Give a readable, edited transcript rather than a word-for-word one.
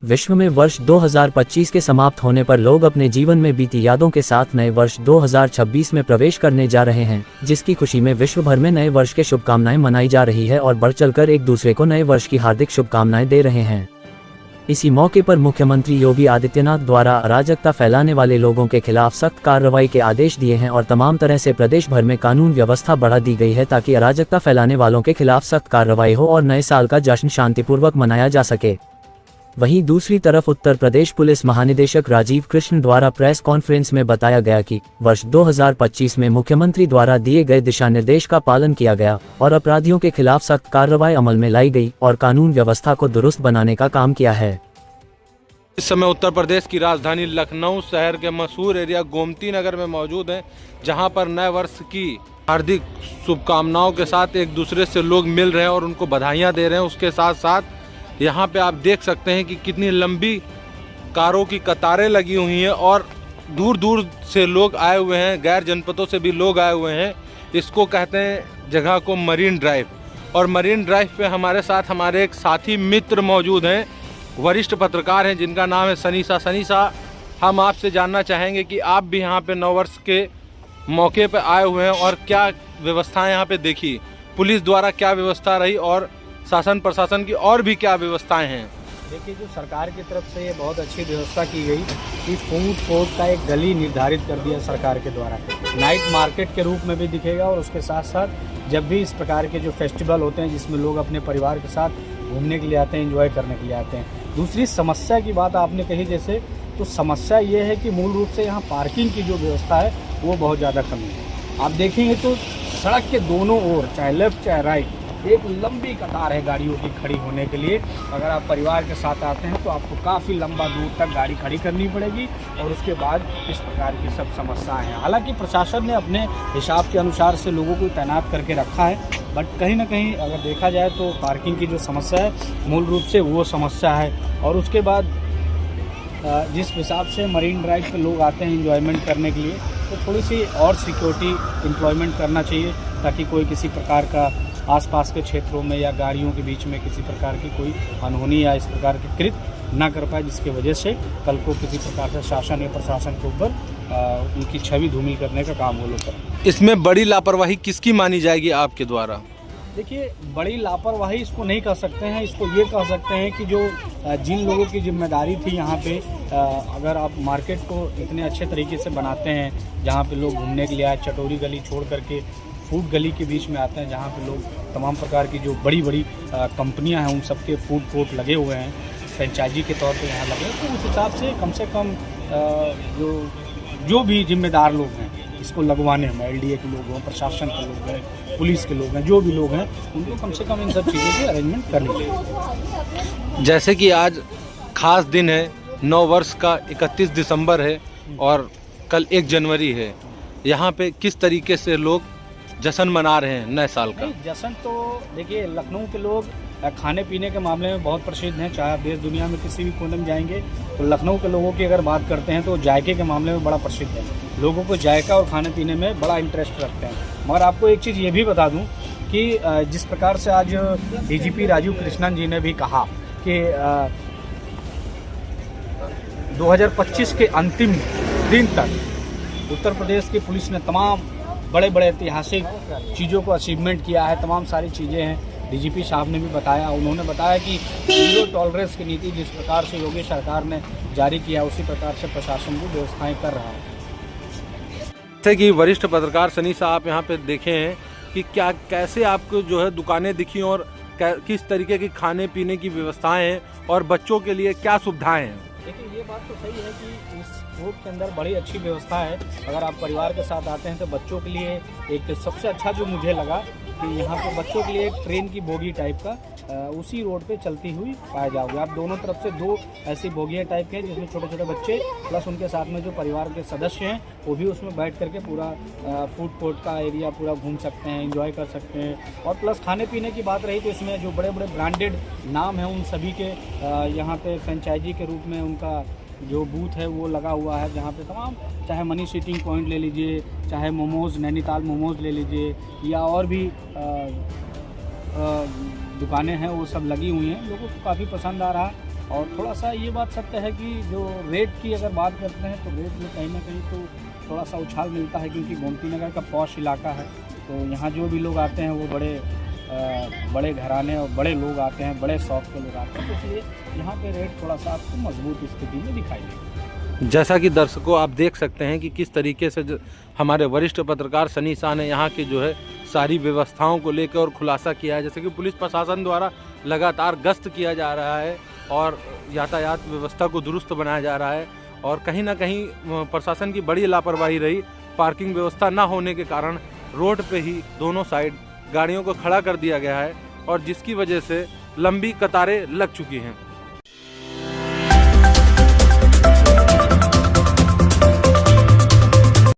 विश्व में वर्ष 2025 के समाप्त होने पर लोग अपने जीवन में बीती यादों के साथ नए वर्ष 2026 में प्रवेश करने जा रहे हैं, जिसकी खुशी में विश्व भर में नए वर्ष के शुभकामनाएं मनाई जा रही है और बढ़ चढ़कर एक दूसरे को नए वर्ष की हार्दिक शुभकामनाएं दे रहे हैं। इसी मौके पर मुख्यमंत्री योगी आदित्यनाथ द्वारा अराजकता फैलाने वाले लोगों के खिलाफ सख्त कार्रवाई के आदेश दिए हैं और तमाम तरह से प्रदेश भर में कानून व्यवस्था बढ़ा दी गई है ताकि अराजकता फैलाने वालों के खिलाफ सख्त कार्रवाई हो और नए साल का जश्न शांतिपूर्वक मनाया जा सके। वहीं दूसरी तरफ उत्तर प्रदेश पुलिस महानिदेशक राजीव कृष्ण द्वारा प्रेस कॉन्फ्रेंस में बताया गया कि वर्ष 2025 में मुख्यमंत्री द्वारा दिए गए दिशा निर्देश का पालन किया गया और अपराधियों के खिलाफ सख्त कार्रवाई अमल में लाई गई और कानून व्यवस्था को दुरुस्त बनाने का काम किया है। इस समय उत्तर प्रदेश की राजधानी लखनऊ शहर के मशहूर एरिया गोमती नगर में मौजूद हैं, जहां पर नए वर्ष की हार्दिक शुभकामनाओं के साथ एक दूसरे से लोग मिल रहे हैं और उनको बधाइयां दे रहे हैं। उसके साथ साथ यहाँ पे आप देख सकते हैं कि कितनी लंबी कारों की कतारें लगी हुई हैं और दूर दूर से लोग आए हुए हैं, गैर जनपदों से भी लोग आए हुए हैं। इसको कहते हैं जगह को मरीन ड्राइव। और मरीन ड्राइव पे हमारे साथ हमारे एक साथी मित्र मौजूद हैं, वरिष्ठ पत्रकार हैं जिनका नाम है सनीसा। सनीसा, हम आपसे जानना चाहेंगे कि आप भी यहाँ पे नववर्ष के मौके पे आए हुए हैं और क्या व्यवस्थाएं यहाँ पे देखी, पुलिस द्वारा क्या व्यवस्था रही और शासन प्रशासन की और भी क्या व्यवस्थाएं हैं? देखिए, जो सरकार की तरफ से ये बहुत अच्छी व्यवस्था की गई कि फूड कोर्ट का एक गली निर्धारित कर दिया सरकार के द्वारा, नाइट मार्केट के रूप में भी दिखेगा। और उसके साथ साथ जब भी इस प्रकार के जो फेस्टिवल होते हैं जिसमें लोग अपने परिवार के साथ घूमने के लिए आते हैं, एंजॉय करने के लिए आते हैं। दूसरी समस्या की बात आपने कही जैसे, तो समस्या ये है कि मूल रूप से यहाँ पार्किंग की जो व्यवस्था है वो बहुत ज़्यादा कमी है। आप देखेंगे तो सड़क के दोनों ओर, चाहे लेफ्ट चाहे राइट, एक लंबी कतार है गाड़ियों की खड़ी होने के लिए। अगर आप परिवार के साथ आते हैं तो आपको काफ़ी लंबा दूर तक गाड़ी खड़ी करनी पड़ेगी और उसके बाद इस प्रकार की सब समस्याएं हैं। हालांकि प्रशासन ने अपने हिसाब के अनुसार से लोगों को तैनात करके रखा है, बट कहीं ना कहीं अगर देखा जाए तो पार्किंग की जो समस्या है मूल रूप से वो समस्या है। और उसके बाद जिस हिसाब से मरीन ड्राइव पे लोग आते हैं एंजॉयमेंट करने के लिए, तो थोड़ी सी और सिक्योरिटी एम्प्लॉयमेंट करना चाहिए ताकि कोई किसी प्रकार का आसपास के क्षेत्रों में या गाड़ियों के बीच में किसी प्रकार की कोई अनहोनी या इस प्रकार की कृत्य ना कर पाए, जिसकी वजह से कल को किसी प्रकार से शासन या प्रशासन के ऊपर उनकी छवि धूमिल करने का काम वो लोग करें। इसमें बड़ी लापरवाही किसकी मानी जाएगी आपके द्वारा? देखिए, बड़ी लापरवाही इसको नहीं कह सकते हैं, इसको ये कह सकते हैं कि जो जिन लोगों की जिम्मेदारी थी यहाँ पे, अगर आप मार्केट को इतने अच्छे तरीके से बनाते हैं जहाँ पे लोग घूमने के लिए आए, चटोरी गली छोड़ करके फूड गली के बीच में आते हैं जहाँ पे लोग तमाम प्रकार की जो बड़ी बड़ी कंपनियां हैं उन सबके फूड कोर्ट लगे हुए हैं, फ्रेंचाइजी के तौर पे यहाँ लगे, तो उस हिसाब से कम जो भी जिम्मेदार लोग हैं इसको लगवाने में, LDA के लोग हों, प्रशासन के लोग हैं, पुलिस के लोग हैं, जो भी लोग हैं उनको कम से कम इन सब चीज़ों की अरेंजमेंट करनी चाहिए। जैसे कि आज खास दिन है, नव वर्ष का 31 दिसंबर है और कल 1 जनवरी है, यहाँ पे किस तरीके से लोग जश्न मना रहे हैं नए साल का? जश्न तो देखिए, लखनऊ के लोग खाने पीने के मामले में बहुत प्रसिद्ध हैं। चाहे आप देश दुनिया में किसी भी कोने में जाएंगे तो लखनऊ के लोगों की अगर बात करते हैं तो जायके के मामले में बड़ा प्रसिद्ध है। लोगों को जायका और खाने पीने में बड़ा इंटरेस्ट रखते हैं। मगर आपको एक चीज़ ये भी बता दूं कि जिस प्रकार से आज DGP राजीव कृष्णन जी ने भी कहा कि 2025 के अंतिम दिन तक उत्तर प्रदेश की पुलिस ने तमाम बड़े बड़े ऐतिहासिक चीज़ों को अचीवमेंट किया है, तमाम सारी चीज़ें हैं। DGP साहब ने भी बताया, उन्होंने बताया कि जीरो टॉलरेंस की नीति जिस प्रकार से योगी सरकार ने जारी किया उसी प्रकार से प्रशासन भी व्यवस्थाएं कर रहा है। जैसे कि वरिष्ठ पत्रकार सनीसा, आप यहाँ पे देखे हैं कि क्या कैसे आपको जो है दुकानें दिखी और किस तरीके की खाने पीने की व्यवस्थाएं हैं और बच्चों के लिए क्या सुविधाएं हैं? देखिए, ये बात तो सही है कि इस फूड के अंदर बड़ी अच्छी व्यवस्था है। अगर आप परिवार के साथ आते हैं तो बच्चों के लिए एक सबसे अच्छा जो मुझे लगा कि यहाँ पे बच्चों के लिए एक ट्रेन की बोगी टाइप का उसी रोड पे चलती हुई पाए जाओगे। आप दोनों तरफ से 2 ऐसी बोगियाँ टाइप के हैं जिसमें छोटे छोटे बच्चे प्लस उनके साथ में जो परिवार के सदस्य हैं वो भी उसमें बैठ करके पूरा फूड कोर्ट का एरिया पूरा घूम सकते हैं, एंजॉय कर सकते हैं। और प्लस खाने पीने की बात रही तो इसमें जो बड़े बड़े ब्रांडेड नाम हैं उन सभी के यहाँ पे फ्रेंचाइजी के रूप में उनका जो बूथ है वो लगा हुआ है, जहाँ पे तमाम, चाहे मनी सीटिंग पॉइंट ले लीजिए, चाहे मोमोज़, नैनीताल मोमोज़ ले लीजिए, या और भी दुकानें हैं वो सब लगी हुई हैं। लोगों को काफ़ी पसंद आ रहा है। और थोड़ा सा ये बात सत्य है कि जो रेट की अगर बात करते हैं तो रेट में कहीं ना कहीं तो थोड़ा सा उछाल मिलता है, क्योंकि गोमती नगर का पॉश इलाका है। तो यहाँ जो भी लोग आते हैं वो बड़े घराने और बड़े लोग आते हैं, बड़े शौक के लोग आते हैं, तो इसलिए यहाँ पे रेट थोड़ा सा आपको मजबूत स्थिति में दिखाई देगा। जैसा कि दर्शकों आप देख सकते हैं कि किस तरीके से हमारे वरिष्ठ पत्रकार सनी शाह ने यहाँ की जो है सारी व्यवस्थाओं को लेकर और खुलासा किया है। जैसे कि पुलिस प्रशासन द्वारा लगातार गश्त किया जा रहा है और यातायात व्यवस्था को दुरुस्त बनाया जा रहा है, और कहीं ना कहीं प्रशासन की बड़ी लापरवाही रही। पार्किंग व्यवस्था ना होने के कारण रोड पे ही दोनों साइड गाड़ियों को खड़ा कर दिया गया है और जिसकी वजह से लंबी कतारें लग चुकी हैं।